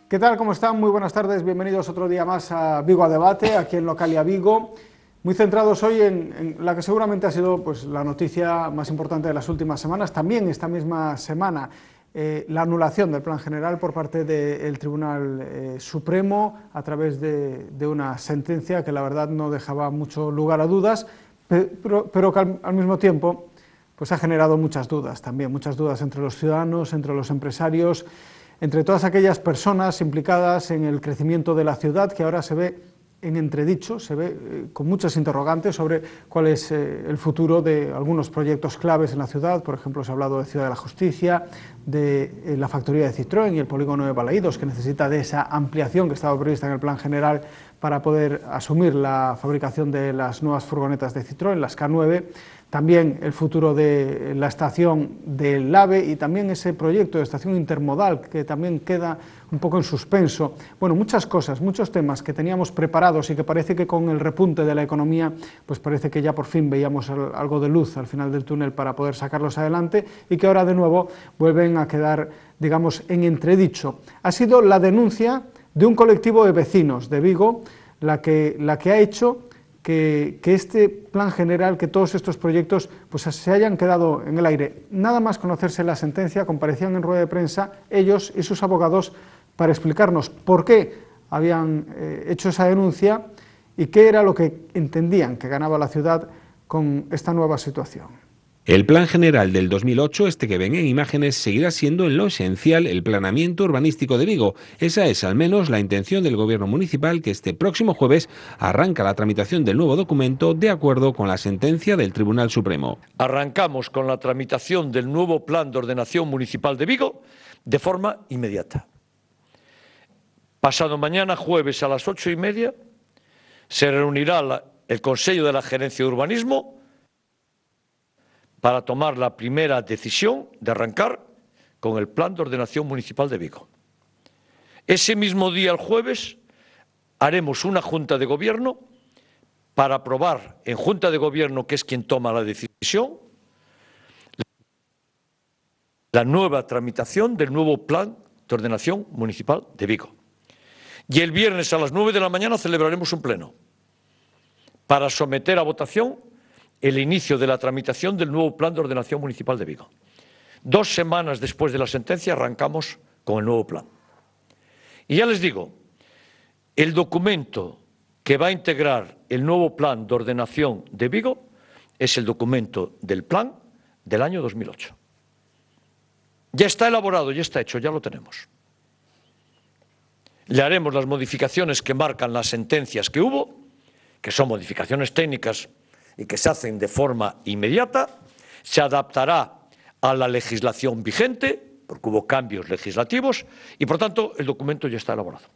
¿Qué tal? ¿Cómo están? Muy buenas tardes, bienvenidos otro día más a Vigo a Debate, aquí en Localia Vigo. Muy centrados hoy en la que seguramente ha sido pues, la noticia más importante de las últimas semanas, también esta misma semana, la anulación del Plan General por parte del Tribunal Supremo a través de una sentencia que la verdad no dejaba mucho lugar a dudas, pero que al mismo tiempo pues, ha generado muchas dudas también, muchas dudas entre los ciudadanos, entre los empresarios, entre todas aquellas personas implicadas en el crecimiento de la ciudad, que ahora se ve en entredicho, se ve con muchas interrogantes sobre cuál es el futuro de algunos proyectos claves en la ciudad. Por ejemplo, se ha hablado de Ciudad de la Justicia, de la factoría de Citroën y el polígono de Balaídos, que necesita de esa ampliación que estaba prevista en el Plan General para poder asumir la fabricación de las nuevas furgonetas de Citroën, las K9, también el futuro de la estación del AVE y también ese proyecto de estación intermodal que también queda un poco en suspenso. Bueno, muchas cosas, muchos temas que teníamos preparados y que parece que con el repunte de la economía, pues parece que ya por fin veíamos algo de luz al final del túnel para poder sacarlos adelante y que ahora de nuevo vuelven a quedar, digamos, en entredicho. Ha sido la denuncia de un colectivo de vecinos de Vigo la que ha hecho que este plan general, que todos estos proyectos pues, se hayan quedado en el aire. Nada más conocerse la sentencia, comparecían en rueda de prensa ellos y sus abogados para explicarnos por qué habían hecho esa denuncia y qué era lo que entendían que ganaba la ciudad con esta nueva situación. El Plan General del 2008, este que ven en imágenes, seguirá siendo en lo esencial el planeamiento urbanístico de Vigo. Esa es al menos la intención del Gobierno municipal, que este próximo jueves arranca la tramitación del nuevo documento de acuerdo con la sentencia del Tribunal Supremo. Arrancamos con la tramitación del nuevo Plan de Ordenación Municipal de Vigo de forma inmediata. Pasado mañana, jueves a las 8:30, se reunirá el Consejo de la Gerencia de Urbanismo para tomar la primera decisión de arrancar con el Plan de Ordenación Municipal de Vigo. Ese mismo día, el jueves, haremos una Junta de Gobierno para aprobar en Junta de Gobierno, que es quien toma la decisión, la nueva tramitación del nuevo Plan de Ordenación Municipal de Vigo. Y el viernes a las 9 de la mañana celebraremos un pleno para someter a votación el inicio de la tramitación del nuevo Plan de Ordenación Municipal de Vigo. 2 semanas después de la sentencia arrancamos con el nuevo plan. Y ya les digo, el documento que va a integrar el nuevo Plan de Ordenación de Vigo es el documento del plan del año 2008. Ya está elaborado, ya está hecho, ya lo tenemos. Le haremos las modificaciones que marcan las sentencias que hubo, que son modificaciones técnicas y que se hacen de forma inmediata, se adaptará a la legislación vigente, porque hubo cambios legislativos, y por tanto el documento ya está elaborado.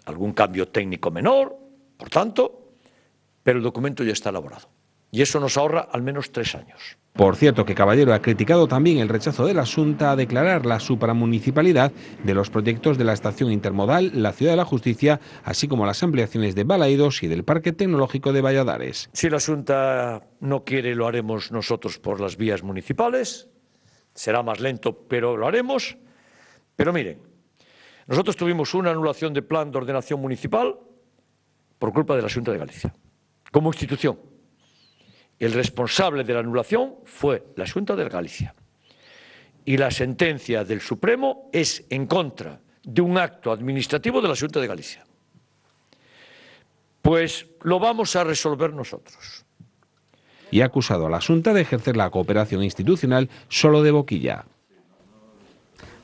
Algún cambio técnico menor, por tanto, pero el documento ya está elaborado. Y eso nos ahorra al menos 3 años. Por cierto, que Caballero ha criticado también el rechazo de la Xunta a declarar la supramunicipalidad de los proyectos de la estación intermodal, la Ciudad de la Justicia, así como las ampliaciones de Balaídos y del Parque Tecnológico de Valladares. Si la Xunta no quiere, lo haremos nosotros por las vías municipales. Será más lento, pero lo haremos. Pero miren, nosotros tuvimos una anulación de Plan de Ordenación Municipal por culpa de la Xunta de Galicia, como institución. El responsable de la anulación fue la Xunta de Galicia. Y la sentencia del Supremo es en contra de un acto administrativo de la Xunta de Galicia. Pues lo vamos a resolver nosotros. Y ha acusado a la Xunta de ejercer la cooperación institucional solo de boquilla.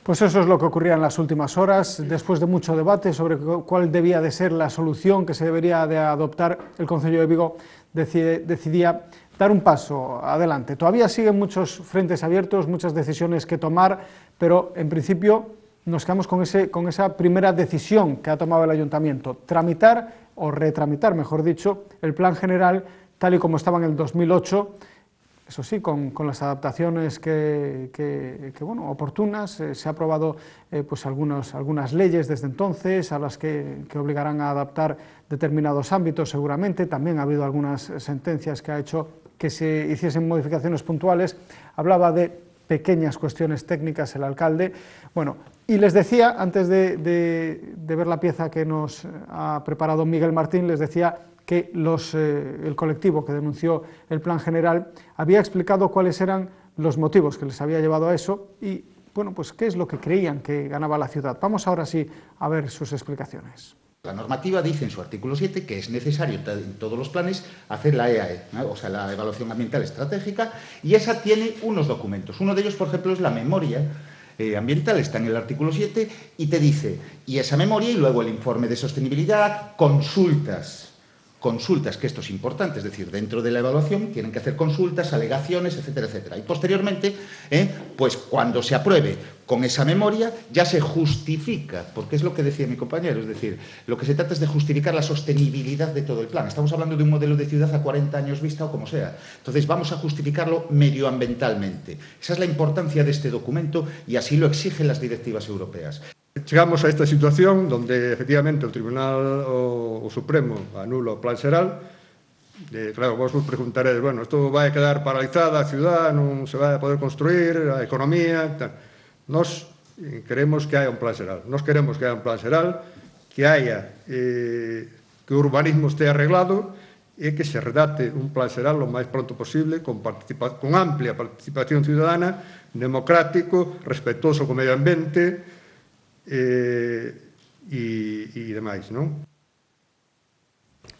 Pues eso es lo que ocurría en las últimas horas, después de mucho debate sobre cuál debía de ser la solución que se debería de adoptar. El Concello de Vigo decidía dar un paso adelante. Todavía siguen muchos frentes abiertos, muchas decisiones que tomar, pero en principio nos quedamos con esa primera decisión que ha tomado el Ayuntamiento, tramitar o retramitar, mejor dicho, el Plan General tal y como estaba en el 2008, eso sí, con las adaptaciones bueno, oportunas. Se ha aprobado pues algunas leyes desde entonces a las que obligarán a adaptar determinados ámbitos seguramente. También ha habido algunas sentencias que ha hecho que se hiciesen modificaciones puntuales. Hablaba de pequeñas cuestiones técnicas el alcalde. Bueno, y les decía, antes de ver la pieza que nos ha preparado Miguel Martín, les decía que el colectivo que denunció el plan general había explicado cuáles eran los motivos que les había llevado a eso y, bueno, pues qué es lo que creían que ganaba la ciudad. Vamos ahora sí a ver sus explicaciones. La normativa dice en su artículo 7 que es necesario en todos los planes hacer la EAE, ¿no? O sea, la Evaluación Ambiental Estratégica, y esa tiene unos documentos. Uno de ellos, por ejemplo, es la memoria ambiental, está en el artículo 7, y te dice, y esa memoria, y luego el informe de sostenibilidad, consultas, que esto es importante, es decir, dentro de la evaluación tienen que hacer consultas, alegaciones, etcétera, etcétera. Y posteriormente, pues cuando se apruebe con esa memoria, ya se justifica, porque es lo que decía mi compañero, es decir, lo que se trata es de justificar la sostenibilidad de todo el plan. Estamos hablando de un modelo de ciudad a 40 años vista o como sea. Entonces, vamos a justificarlo medioambientalmente. Esa es la importancia de este documento y así lo exigen las directivas europeas. Llegamos a esta situación donde efectivamente el Tribunal o Supremo anula o Plan Xeral. Claro, vos vos preguntaréis, bueno, isto vai quedar paralizada a ciudad, non se vai a poder construir, a economía, tal. Nos queremos que haya un Plan Xeral. Nos queremos que haya un Plan Xeral, que haya que o urbanismo esté arreglado e que se redacte un Plan Xeral lo máis pronto posible, con amplia participación ciudadana, democrático, respetuoso co medio ambiente, y demás, ¿no?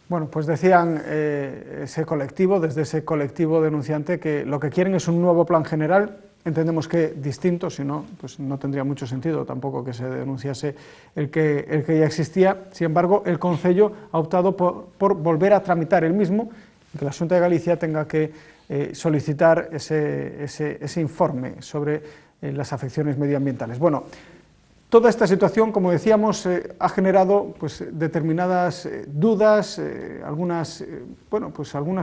Bueno, pues decían ese colectivo, desde ese colectivo denunciante, que lo que quieren es un nuevo plan general. Entendemos que distinto, si no, pues no tendría mucho sentido tampoco que se denunciase el que ya existía. Sin embargo, el Concello ha optado por volver a tramitar el mismo, que la Xunta de Galicia tenga que solicitar ese informe sobre las afecciones medioambientales. Bueno, toda esta situación, como decíamos, ha generado pues, determinadas dudas, algunas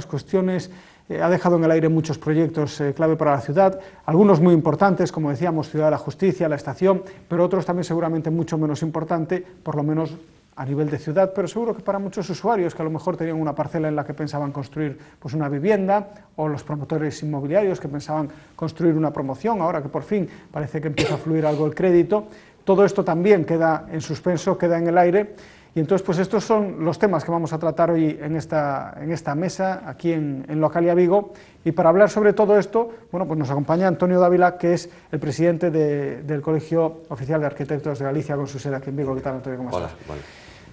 cuestiones, ha dejado en el aire muchos proyectos clave para la ciudad, algunos muy importantes, como decíamos, Ciudad de la Justicia, la estación, pero otros también seguramente mucho menos importante, por lo menos a nivel de ciudad, pero seguro que para muchos usuarios que a lo mejor tenían una parcela en la que pensaban construir pues, una vivienda, o los promotores inmobiliarios que pensaban construir una promoción, ahora que por fin parece que empieza a fluir algo el crédito. Todo esto también queda en suspenso, queda en el aire, y entonces pues estos son los temas que vamos a tratar hoy en esta mesa, aquí en Localia Vigo, y para hablar sobre todo esto, bueno, pues nos acompaña Antonio Dávila, que es el presidente del Colegio Oficial de Arquitectos de Galicia, con su sede aquí en Vigo. ¿Qué tal, Antonio? ¿Cómo estás? Hola.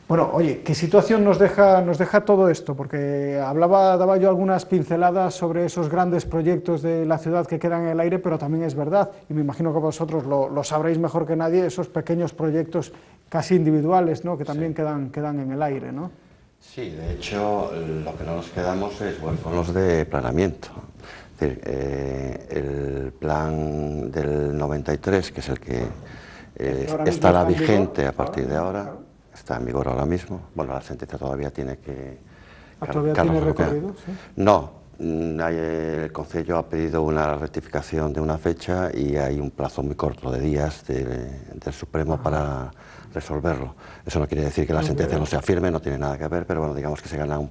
Bueno, oye, ¿qué situación nos deja todo esto? Porque daba yo algunas pinceladas sobre esos grandes proyectos de la ciudad que quedan en el aire, pero también es verdad, y me imagino que vosotros lo sabréis mejor que nadie, esos pequeños proyectos casi individuales, ¿no?, que también quedan en el aire, ¿no? Sí, de hecho, lo que no nos quedamos son los de planeamiento. Es decir, el plan del 93, que es el que estará vigente a partir de ahora, claro. Está en vigor ahora mismo. Bueno, la sentencia todavía tiene que... ¿Todavía tiene recorrido? ¿Sí? No, el Concello ha pedido una rectificación de una fecha y hay un plazo muy corto de días del Supremo para resolverlo. Eso no quiere decir que la sentencia no sea firme, no tiene nada que ver, pero bueno, digamos que se ganan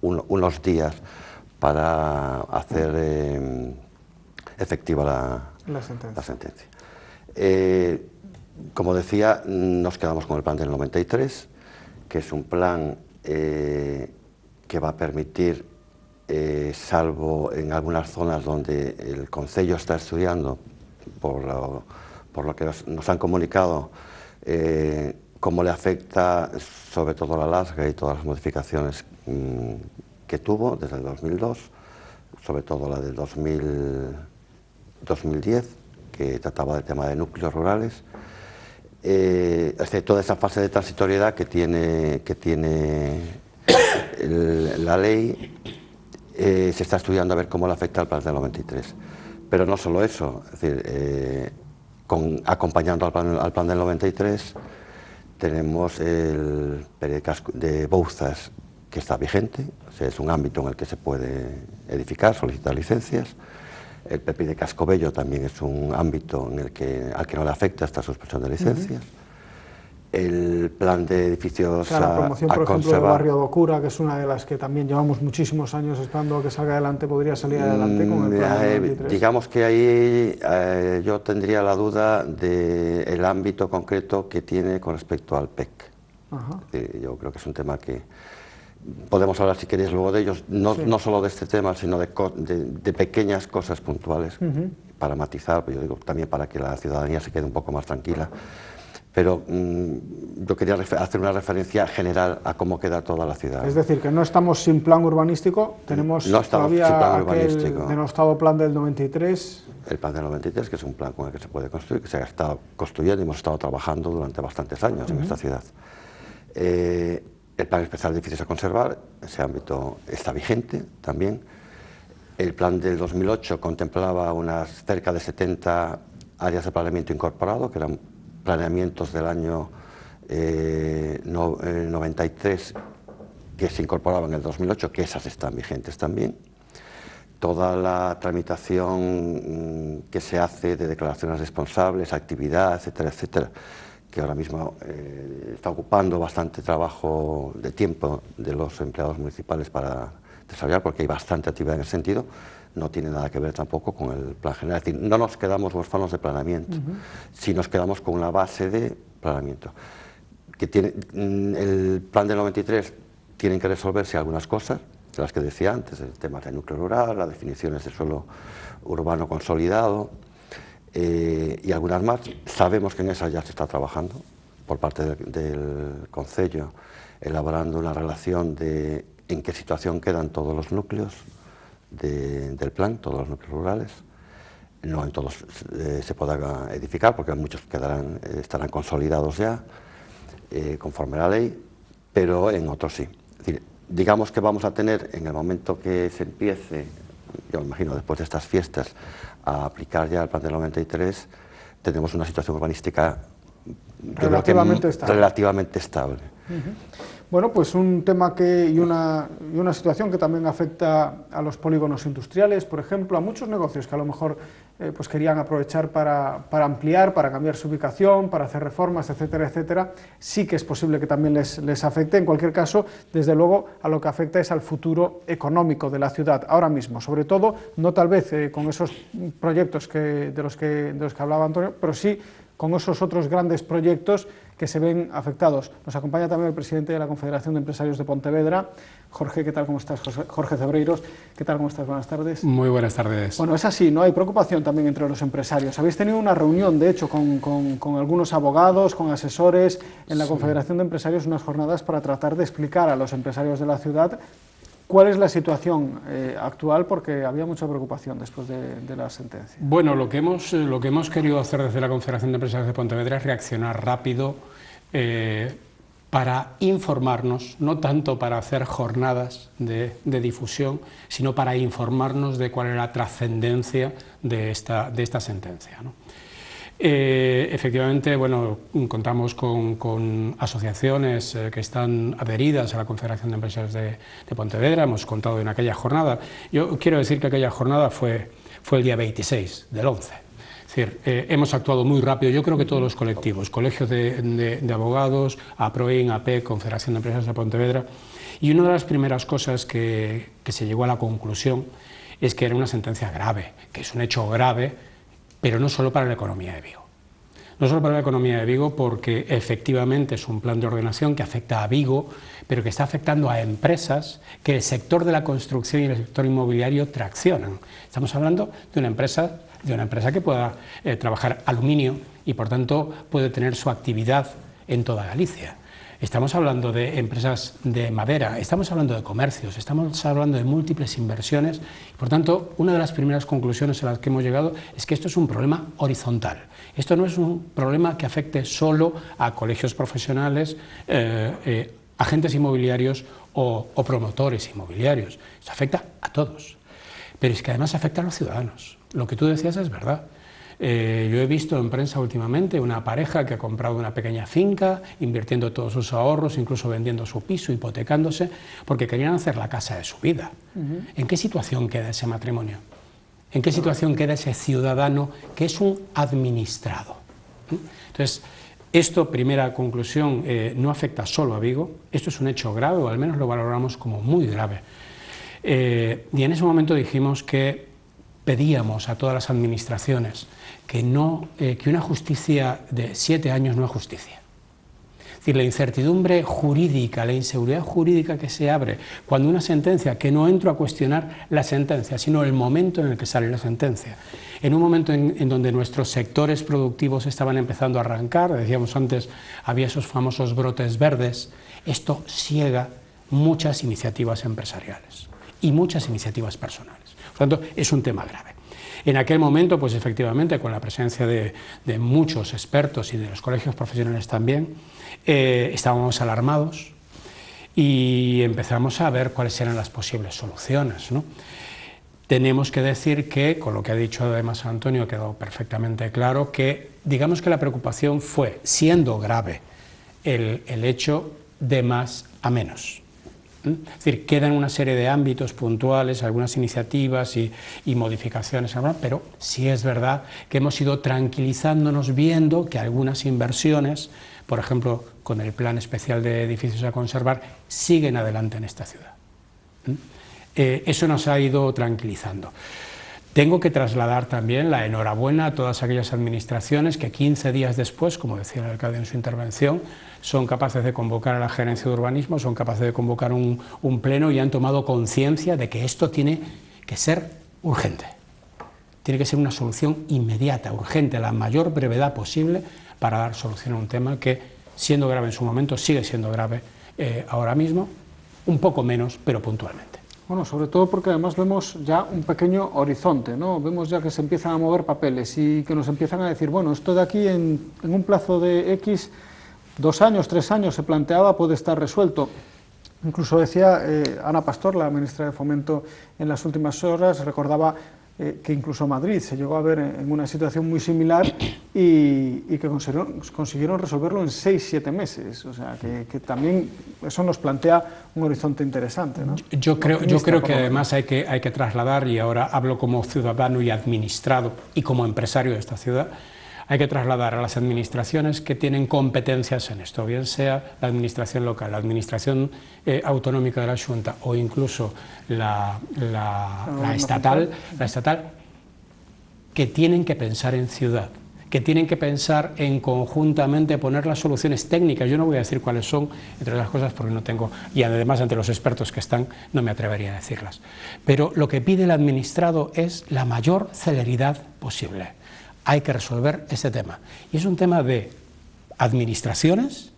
unos días para hacer efectiva la sentencia. Como decía, nos quedamos con el plan del 93, que es un plan que va a permitir, salvo en algunas zonas donde el Concello está estudiando, por lo que nos han comunicado, cómo le afecta sobre todo la LASGA y todas las modificaciones que tuvo desde el 2002, sobre todo la del 2010, que trataba del tema de núcleos rurales. Toda esa fase de transitoriedad que tiene la ley, se está estudiando a ver cómo le afecta al plan del 93. Pero no solo eso, es decir, acompañando al plan del 93, tenemos el PERE de Bouzas, que está vigente, o sea, es un ámbito en el que se puede edificar, solicitar licencias. El PEPI de Cascobello también es un ámbito al que no le afecta esta suspensión de licencias. el plan de edificios O sea, la promoción, por ejemplo, del conservar. barrio Docura, que es una de las que también llevamos muchísimos años esperando a que salga adelante, podría salir adelante con el plan del 23. Digamos que ahí yo tendría la duda del ámbito concreto que tiene con respecto al PEC. Ajá. Yo creo que es un tema que podemos hablar, si queréis, luego de ellos, no, Sí. no solo de este tema, sino de pequeñas cosas puntuales, para matizar, pues yo digo, también para que la ciudadanía se quede un poco más tranquila. Pero yo quería hacer una referencia general a cómo queda toda la ciudad. Es decir, que no estamos sin plan urbanístico, tenemos No estamos sin plan todavía urbanístico. aquel denostado plan del 93. El plan del 93, que es un plan con el que se puede construir, que se ha estado construyendo y hemos estado trabajando durante bastantes años en esta ciudad. El plan especial de edificios a conservar, ese ámbito está vigente también. El plan del 2008 contemplaba unas cerca de 70 áreas de planeamiento incorporado, que eran planeamientos del año 93 que se incorporaban en el 2008, que esas están vigentes también. Toda la tramitación que se hace de declaraciones responsables, actividad, etcétera, etcétera, que ahora mismo está ocupando bastante trabajo de tiempo de los empleados municipales para desarrollar, porque hay bastante actividad en ese sentido, no tiene nada que ver tampoco con el plan general. Es decir, no nos quedamos huérfanos de planeamiento, si nos quedamos con una base de planeamiento. Que tiene, el plan del 93 tienen que resolverse algunas cosas, de las que decía antes, el tema del núcleo rural, las definiciones de suelo urbano consolidado y algunas más. Sabemos que en esas ya se está trabajando por parte del Concello, elaborando una relación de en qué situación quedan todos los núcleos del plan, todos los núcleos rurales. No en todos se podrá edificar, porque muchos estarán consolidados ya, conforme a la ley, pero en otros sí. Es decir, digamos que vamos a tener, en el momento que se empiece, yo me imagino después de estas fiestas, a aplicar ya el plan del 93, tenemos una situación urbanística relativamente estable. Bueno, pues un tema y una situación que también afecta a los polígonos industriales, por ejemplo, a muchos negocios que a lo mejor pues querían aprovechar para ampliar, para cambiar su ubicación, para hacer reformas, etcétera, etcétera. Sí que es posible que también les afecte. En cualquier caso, desde luego, a lo que afecta es al futuro económico de la ciudad ahora mismo, sobre todo, no tal vez con esos proyectos de los que hablaba Antonio, pero sí con esos otros grandes proyectos que se ven afectados. Nos acompaña también el presidente de la Confederación de Empresarios de Pontevedra, Jorge, ¿qué tal? ¿Cómo estás? Jorge Cebreiros, ¿qué tal? ¿Cómo estás? Buenas tardes. Muy buenas tardes. Bueno, es así, ¿no? Hay preocupación también entre los empresarios. Habéis tenido una reunión, de hecho, con algunos abogados, con asesores en la Confederación de Empresarios, unas jornadas para tratar de explicar a los empresarios de la ciudad cuál es la situación actual, porque había mucha preocupación después de la sentencia. Bueno, lo que hemos querido hacer desde la Confederación de Empresarios de Pontevedra es reaccionar rápido para informarnos, no tanto para hacer jornadas de difusión, sino para informarnos de cuál es la trascendencia de esta sentencia, ¿no? Efectivamente, bueno, contamos con asociaciones que están adheridas a la Confederación de Empresarios de Pontevedra, hemos contado en aquella jornada. Yo quiero decir que aquella jornada fue el día 26 del 11. Es decir, hemos actuado muy rápido, yo creo que todos los colectivos, colegios de abogados, APROIN, APEC, Confederación de Empresarios de Pontevedra, y una de las primeras cosas que se llegó a la conclusión es que era una sentencia grave, que es un hecho grave, pero no solo para la economía de Vigo. No solo para la economía de Vigo, porque efectivamente es un plan de ordenación que afecta a Vigo, pero que está afectando a empresas que el sector de la construcción y el sector inmobiliario traccionan. Estamos hablando de una empresa que pueda trabajar aluminio y, por tanto, puede tener su actividad en toda Galicia. Estamos hablando de empresas de madera, estamos hablando de comercios, estamos hablando de múltiples inversiones. Y, por tanto, una de las primeras conclusiones a las que hemos llegado es que esto es un problema horizontal. Esto no es un problema que afecte solo a colegios profesionales, agentes inmobiliarios o promotores inmobiliarios. Esto afecta a todos. Pero es que además afecta a los ciudadanos. Lo que tú decías es verdad. Yo he visto en prensa últimamente una pareja que ha comprado una pequeña finca, invirtiendo todos sus ahorros, incluso vendiendo su piso, hipotecándose, porque querían hacer la casa de su vida. ¿En qué situación queda ese matrimonio? ¿En qué situación queda ese ciudadano que es un administrado? Entonces, Esto, primera conclusión, no afecta solo a Vigo, esto es un hecho grave, o al menos lo valoramos como muy grave. Y en ese momento dijimos que pedíamos a todas las administraciones que una justicia de 7 años no es justicia. Es decir, la incertidumbre jurídica, la inseguridad jurídica que se abre cuando una sentencia, que no entro a cuestionar la sentencia, sino el momento en el que sale la sentencia, en un momento en donde nuestros sectores productivos estaban empezando a arrancar, decíamos antes, había esos famosos brotes verdes, esto ciega muchas iniciativas empresariales y muchas iniciativas personales. Por lo tanto, es un tema grave. En aquel momento, pues efectivamente, con la presencia de muchos expertos y de los colegios profesionales también, estábamos alarmados y empezamos a ver cuáles eran las posibles soluciones, ¿no? Tenemos que decir que, con lo que ha dicho además Antonio, quedó perfectamente claro que, digamos que la preocupación fue, siendo grave, el hecho de más a menos. Es decir, quedan una serie de ámbitos puntuales, algunas iniciativas y modificaciones, pero sí es verdad que hemos ido tranquilizándonos viendo que algunas inversiones, por ejemplo, con el Plan Especial de Edificios a Conservar, siguen adelante en esta ciudad. Eso nos ha ido tranquilizando. Tengo que trasladar también la enhorabuena a todas aquellas administraciones que 15 días después, como decía el alcalde en su intervención, son capaces de convocar a la gerencia de urbanismo, son capaces de convocar un pleno y han tomado conciencia de que esto tiene que ser urgente. Tiene que ser una solución inmediata, urgente, a la mayor brevedad posible para dar solución a un tema que, siendo grave en su momento, sigue siendo grave ahora mismo, un poco menos, pero puntualmente. Bueno, sobre todo porque además vemos ya un pequeño horizonte, ¿no? Vemos ya que se empiezan a mover papeles y que nos empiezan a decir, bueno, esto de aquí en un plazo de X, 2 años, 3 años se planteaba, puede estar resuelto. Incluso decía Ana Pastor, la ministra de Fomento, en las últimas horas, recordaba que incluso Madrid se llegó a ver en una situación muy similar y que consiguieron resolverlo en 6-7 meses. O sea, que también eso nos plantea un horizonte interesante, ¿no? Yo creo que además hay que trasladar, y ahora hablo como ciudadano y administrado y como empresario de esta ciudad, hay que trasladar a las administraciones que tienen competencias en esto, bien sea la administración local, la administración autonómica de la Xunta o incluso la estatal, que tienen que pensar en ciudad, que tienen que pensar en conjuntamente poner las soluciones técnicas. Yo no voy a decir cuáles son, entre las cosas, porque no tengo, y además ante los expertos que están, no me atrevería a decirlas. Pero lo que pide el administrado es la mayor celeridad posible. Hay que resolver este tema. Y es un tema de administraciones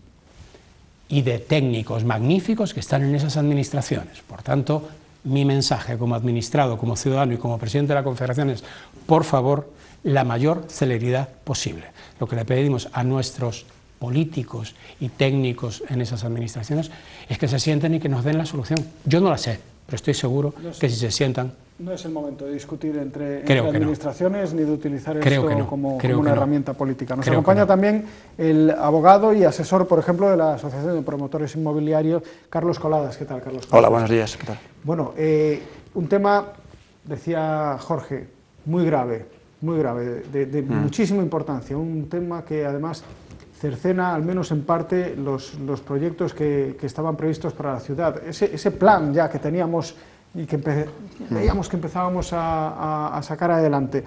y de técnicos magníficos que están en esas administraciones. Por tanto, mi mensaje como administrado, como ciudadano y como presidente de la Confederación es, por favor, la mayor celeridad posible. Lo que le pedimos a nuestros políticos y técnicos en esas administraciones es que se sienten y que nos den la solución. Yo no la sé, pero estoy seguro que si se sientan... No es el momento de discutir entre administraciones ni de utilizar esto como una herramienta política. Nos acompaña también el abogado y asesor, por ejemplo, de la Asociación de Promotores Inmobiliarios, Carlos Coladas. ¿Qué tal, Carlos? Hola, buenos días. ¿Qué tal? Bueno, un tema, decía Jorge, muy grave, de muchísima importancia. Un tema que además cercena, al menos en parte, los proyectos que estaban previstos para la ciudad. Ese plan ya que teníamos y que veíamos que empezábamos a sacar adelante.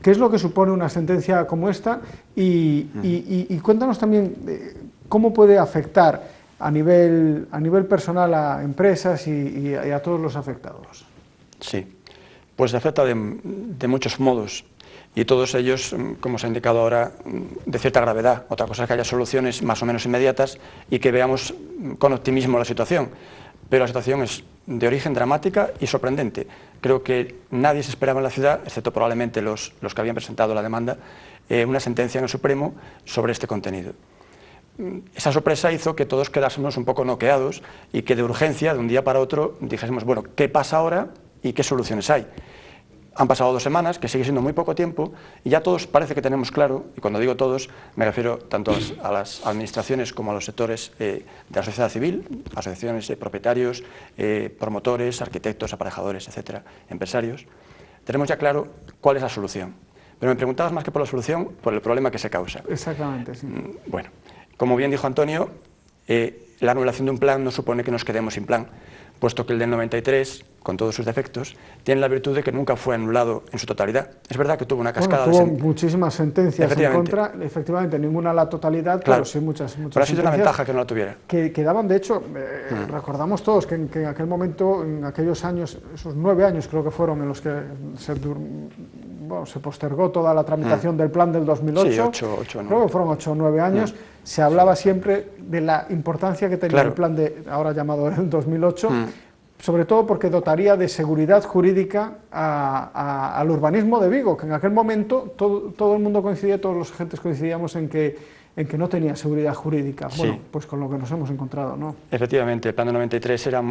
¿Qué es lo que supone una sentencia como esta? Y cuéntanos también cómo puede afectar a nivel personal a empresas y a todos los afectados. Sí, pues afecta de muchos modos y todos ellos, como se ha indicado ahora, de cierta gravedad. Otra cosa es que haya soluciones más o menos inmediatas y que veamos con optimismo la situación. Pero la situación es de origen dramática y sorprendente. Creo que nadie se esperaba en la ciudad, excepto probablemente los que habían presentado la demanda, una sentencia en el Supremo sobre este contenido. Esa sorpresa hizo que todos quedásemos un poco noqueados y que de urgencia, de un día para otro, dijésemos, bueno, ¿qué pasa ahora y qué soluciones hay? Han pasado 2 semanas, que sigue siendo muy poco tiempo, y ya todos parece que tenemos claro, y cuando digo todos, me refiero tanto a las administraciones como a los sectores de la sociedad civil, asociaciones de propietarios, promotores, arquitectos, aparejadores, etcétera, empresarios. Tenemos ya claro cuál es la solución. Pero me preguntabas más que por la solución, por el problema que se causa. Exactamente, sí. Bueno, Como bien dijo Antonio, la anulación de un plan no supone que nos quedemos sin plan, puesto que el del 93, con todos sus defectos, tiene la virtud de que nunca fue anulado en su totalidad. Es verdad que tuvo una cascada tuvo muchísimas sentencias en contra, efectivamente, ninguna a la totalidad, claro, pero sí muchas pero ha sido una ventaja que no la tuviera. Que daban, de hecho, recordamos todos que en aquel momento, en aquellos años, esos 9 años creo que fueron en los que se postergó toda la tramitación del plan del 2008, sí, 8, creo que fueron 8 o 9 años, se hablaba siempre de la importancia que tenía el plan ahora llamado el 2008, sobre todo porque dotaría de seguridad jurídica al urbanismo de Vigo, que en aquel momento todo el mundo coincidía, todos los agentes coincidíamos en que no tenía seguridad jurídica. Sí. Bueno, pues con lo que nos hemos encontrado, ¿no? Efectivamente, el plan del 93 era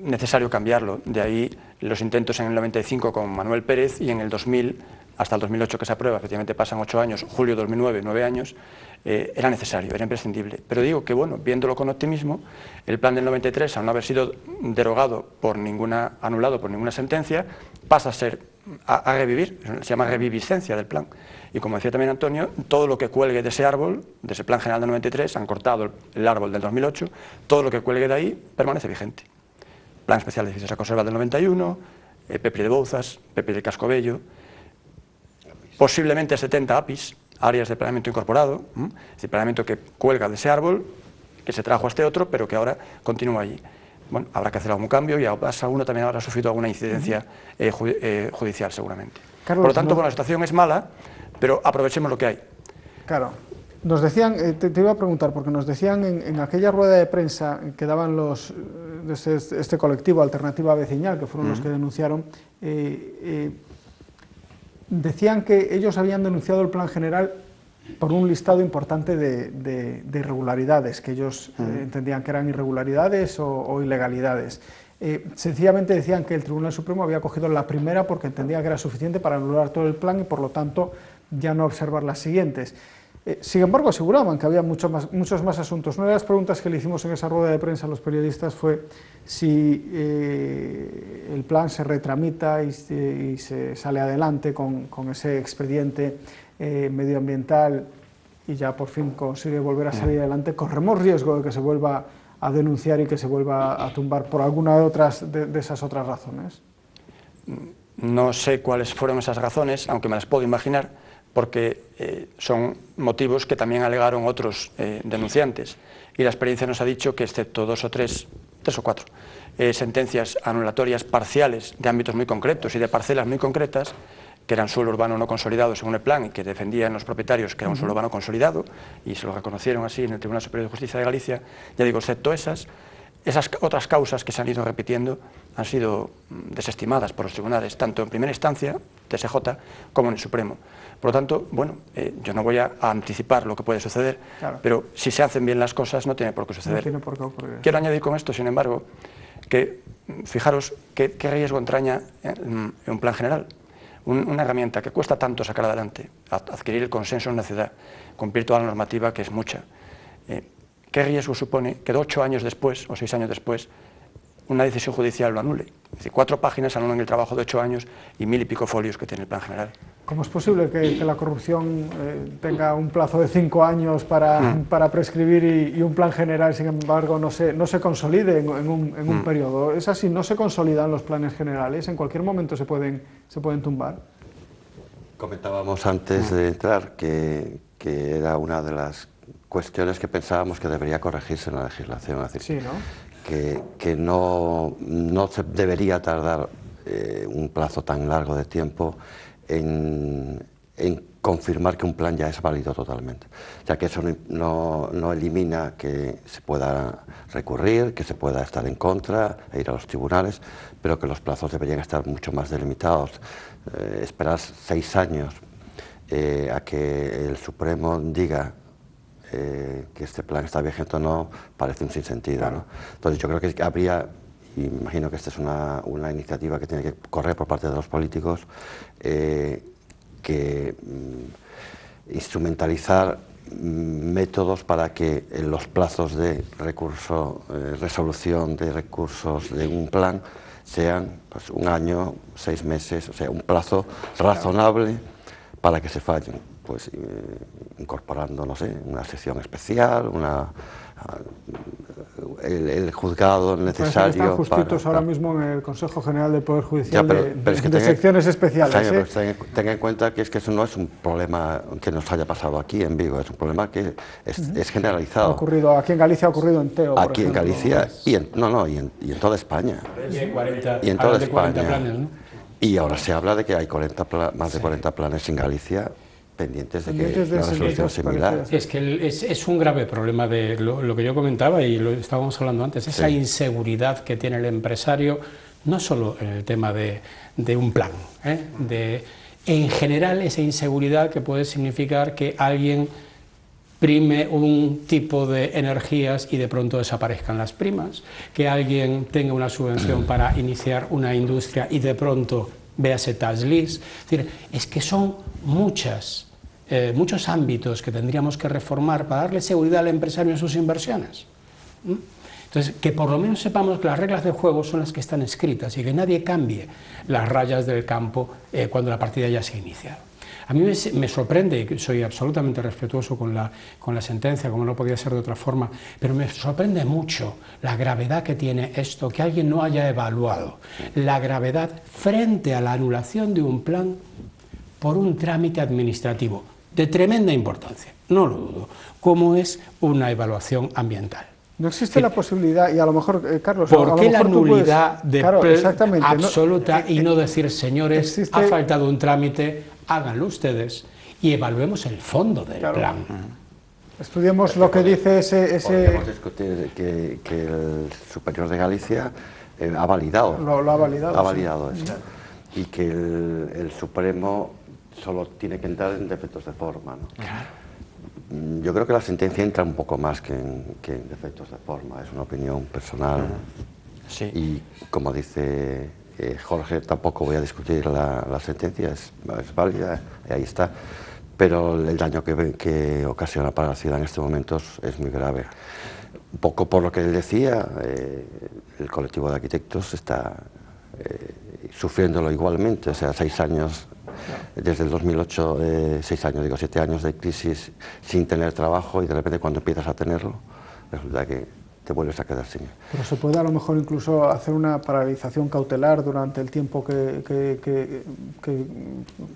necesario cambiarlo, de ahí los intentos en el 95 con Manuel Pérez y en el 2000, hasta el 2008 que se aprueba, efectivamente pasan 8 años, julio 2009, 9 años, era necesario, era imprescindible. Pero digo que, bueno, viéndolo con optimismo, el plan del 93, al no haber sido anulado por ninguna sentencia, pasa a revivir, se llama reviviscencia del plan. Y como decía también Antonio, todo lo que cuelgue de ese árbol, de ese plan general del 93, han cortado el árbol del 2008, todo lo que cuelgue de ahí permanece vigente. Plan especial de edificios a conservar del 91, PEPRI de Bouzas, PEPRI de Cascobello, posiblemente 70 APIs, áreas de planeamiento incorporado, es decir, planeamiento que cuelga de ese árbol, que se trajo a este otro, pero que ahora continúa allí. Bueno, habrá que hacer algún cambio y ASA 1 también habrá sufrido alguna incidencia judicial seguramente. Carlos, por lo tanto, bueno, la situación es mala, pero aprovechemos lo que hay. Claro. Nos decían, te iba a preguntar, porque nos decían en aquella rueda de prensa que daban este colectivo Alternativa Vecinal, que fueron los que denunciaron, decían que ellos habían denunciado el plan general por un listado importante de irregularidades, que ellos entendían que eran irregularidades o ilegalidades. Sencillamente decían que el Tribunal Supremo había cogido la primera porque entendía que era suficiente para anular todo el plan y por lo tanto ya no observar las siguientes. Sin embargo, aseguraban que había muchos más asuntos. Una de las preguntas que le hicimos en esa rueda de prensa a los periodistas fue si el plan se retramita y se sale adelante con ese expediente medioambiental y ya por fin consigue volver a salir adelante. ¿Corremos riesgo de que se vuelva a denunciar y que se vuelva a tumbar por alguna de esas otras razones? No sé cuáles fueron esas razones, aunque me las puedo imaginar, porque son motivos que también alegaron otros denunciantes. Y la experiencia nos ha dicho que, excepto 2 o 3 o 4 sentencias anulatorias parciales de ámbitos muy concretos y de parcelas muy concretas, que eran suelo urbano no consolidado según el plan y que defendían los propietarios que era un suelo urbano consolidado, y se lo reconocieron así en el Tribunal Superior de Justicia de Galicia, ya digo, excepto esas otras causas que se han ido repitiendo han sido desestimadas por los tribunales, tanto en primera instancia, TSJ, como en el Supremo. Por lo tanto, bueno, yo no voy a anticipar lo que puede suceder, claro, pero si se hacen bien las cosas no tiene por qué suceder. No tiene por qué ocurrir. Quiero añadir con esto, sin embargo, que fijaros qué riesgo entraña en un plan general. Una herramienta que cuesta tanto sacar adelante, adquirir el consenso en una ciudad, cumplir toda la normativa, que es mucha. ¿Qué riesgo supone que 8 años después o 6 años después una decisión judicial lo anule? Es decir, 4 páginas anulan el trabajo de 8 años y 1000 y pico folios que tiene el plan general. ¿Cómo es posible que la corrupción tenga un plazo de 5 años para prescribir y un plan general, sin embargo, no se consolide en un periodo? Es así, no se consolidan los planes generales, en cualquier momento se pueden tumbar. Comentábamos antes de entrar que era una de las cuestiones que pensábamos que debería corregirse en la legislación, es decir, sí, ¿no? que no se debería tardar un plazo tan largo de tiempo en confirmar que un plan ya es válido totalmente. O sea, que eso no elimina que se pueda recurrir, que se pueda estar en contra e ir a los tribunales, pero que los plazos deberían estar mucho más delimitados. Esperar 6 años a que el Supremo diga que este plan está vigente o no, parece un sinsentido, claro, ¿no? Entonces yo creo que habría, y imagino que esta es una iniciativa que tiene que correr por parte de los políticos, que instrumentalizar métodos para que en los plazos de resolución de recursos de un plan sean pues, 1 año, 6 meses, o sea, un plazo razonable para que se fallen. pues incorporando, no sé, una sección especial, el juzgado necesario. Están justitos ahora mismo en el Consejo General del Poder Judicial de secciones especiales. Jaime, ten en cuenta que eso no es un problema que nos haya pasado aquí en Vigo, es un problema que es generalizado. Ha ocurrido, aquí en Galicia ha ocurrido en Teo, aquí en Galicia y en toda España. Y en toda España. Planes, ¿no? Y ahora se habla de que hay más de 40 planes en Galicia pendientes de que una resolución similar. Es que es un grave problema de lo que yo comentaba y lo estábamos hablando antes, esa inseguridad que tiene el empresario, no solo en el tema de un plan, en general esa inseguridad que puede significar que alguien prime un tipo de energías y de pronto desaparezcan las primas, que alguien tenga una subvención para iniciar una industria y de pronto véase tax list. Es decir, es que son muchos ámbitos que tendríamos que reformar para darle seguridad al empresario en sus inversiones. Entonces, que por lo menos sepamos que las reglas del juego son las que están escritas y que nadie cambie las rayas del campo cuando la partida ya se inicia. A mí me sorprende, y soy absolutamente respetuoso con la sentencia, como no podía ser de otra forma, pero me sorprende mucho la gravedad que tiene esto, que alguien no haya evaluado la gravedad frente a la anulación de un plan por un trámite administrativo de tremenda importancia, no lo dudo, como es una evaluación ambiental. No existe la posibilidad, y a lo mejor, Carlos... ¿Por qué la nulidad exactamente, absoluta y no decir, señores, ha faltado un trámite, háganlo ustedes y evaluemos el fondo del plan? Estudiemos lo que dice ese... Podríamos discutir que el Superior de Galicia ha validado. Lo ha validado. Ha validado eso. Y que el Supremo solo tiene que entrar en defectos de forma, ¿no? Claro. Yo creo que la sentencia entra un poco más que en defectos de forma, es una opinión personal. Sí. Y como dice Jorge, tampoco voy a discutir la sentencia, es válida, y ahí está. Pero el daño que ocasiona para la ciudad en estos momentos es muy grave. Un poco por lo que él decía, el colectivo de arquitectos está sufriéndolo igualmente, o sea, 6 años... Desde el 2008, 7 años de crisis sin tener trabajo y de repente cuando empiezas a tenerlo, resulta que te vuelves a quedar sin. Pero se puede a lo mejor incluso hacer una paralización cautelar durante el tiempo que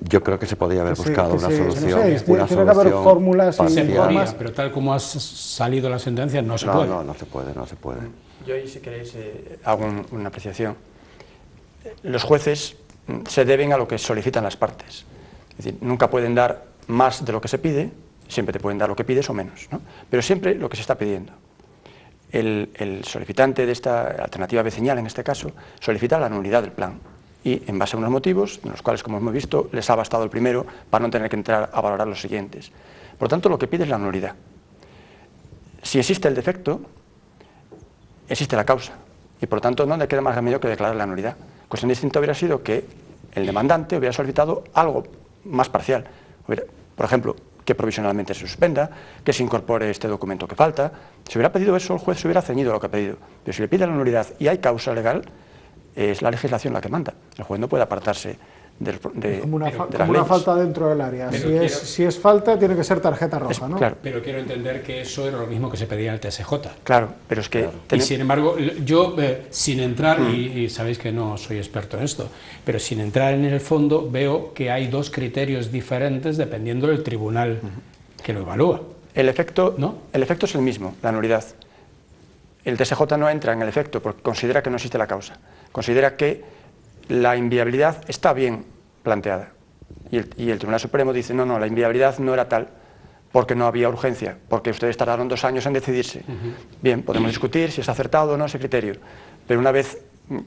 yo creo que se podía haber buscado una solución. Tiene que haber fórmulas y formas, pero tal como ha salido la sentencia no se puede. No se puede. Yo ahí, si queréis, hago una apreciación. Los jueces se deben a lo que solicitan las partes. Es decir, nunca pueden dar más de lo que se pide, siempre te pueden dar lo que pides o menos, ¿no? Pero siempre lo que se está pidiendo. El solicitante de esta alternativa vecinal, en este caso, solicita la nulidad del plan y en base a unos motivos, en los cuales, como hemos visto, les ha bastado el primero para no tener que entrar a valorar los siguientes. Por lo tanto, lo que pide es la nulidad. Si existe el defecto, existe la causa y, por lo tanto, no le queda más remedio que declarar la nulidad. Cuestión distinta hubiera sido que el demandante hubiera solicitado algo más parcial. Por ejemplo, que provisionalmente se suspenda, que se incorpore este documento que falta. Si hubiera pedido eso, el juez se hubiera ceñido a lo que ha pedido. Pero si le pide la nulidad y hay causa legal, es la legislación la que manda. El juez no puede apartarse de como una leyes. falta dentro del área. Si es falta, tiene que ser tarjeta roja, ¿no? Claro. Pero quiero entender que eso era lo mismo que se pedía en el TSJ. Claro, pero es que... Y sin embargo, yo, sin entrar, y sabéis que no soy experto en esto, pero sin entrar en el fondo, veo que hay 2 criterios diferentes dependiendo del tribunal que lo evalúa. El efecto, ¿no? El efecto es el mismo, la nulidad. El TSJ no entra en el efecto porque considera que no existe la causa. Considera que la inviabilidad está bien planteada. Y el Tribunal Supremo dice, no, la inviabilidad no era tal porque no había urgencia, porque ustedes tardaron 2 años en decidirse. Bien, podemos discutir si es acertado o no ese criterio, pero una vez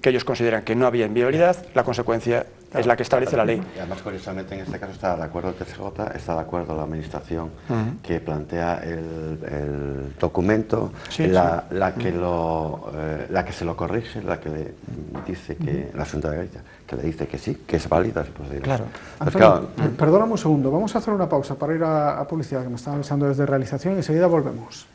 que ellos consideran que no había inviabilidad, la consecuencia es la que establece la ley. Y además, curiosamente, en este caso está de acuerdo el TSJ, está de acuerdo la Administración que plantea el documento, la que se lo corrige, la que le dice que, la Junta de Galicia, que le dice que sí, que es válida ese procedimiento. Claro. Antonio, perdóname un segundo, vamos a hacer una pausa para ir a publicidad, que me están avisando desde realización, y enseguida volvemos.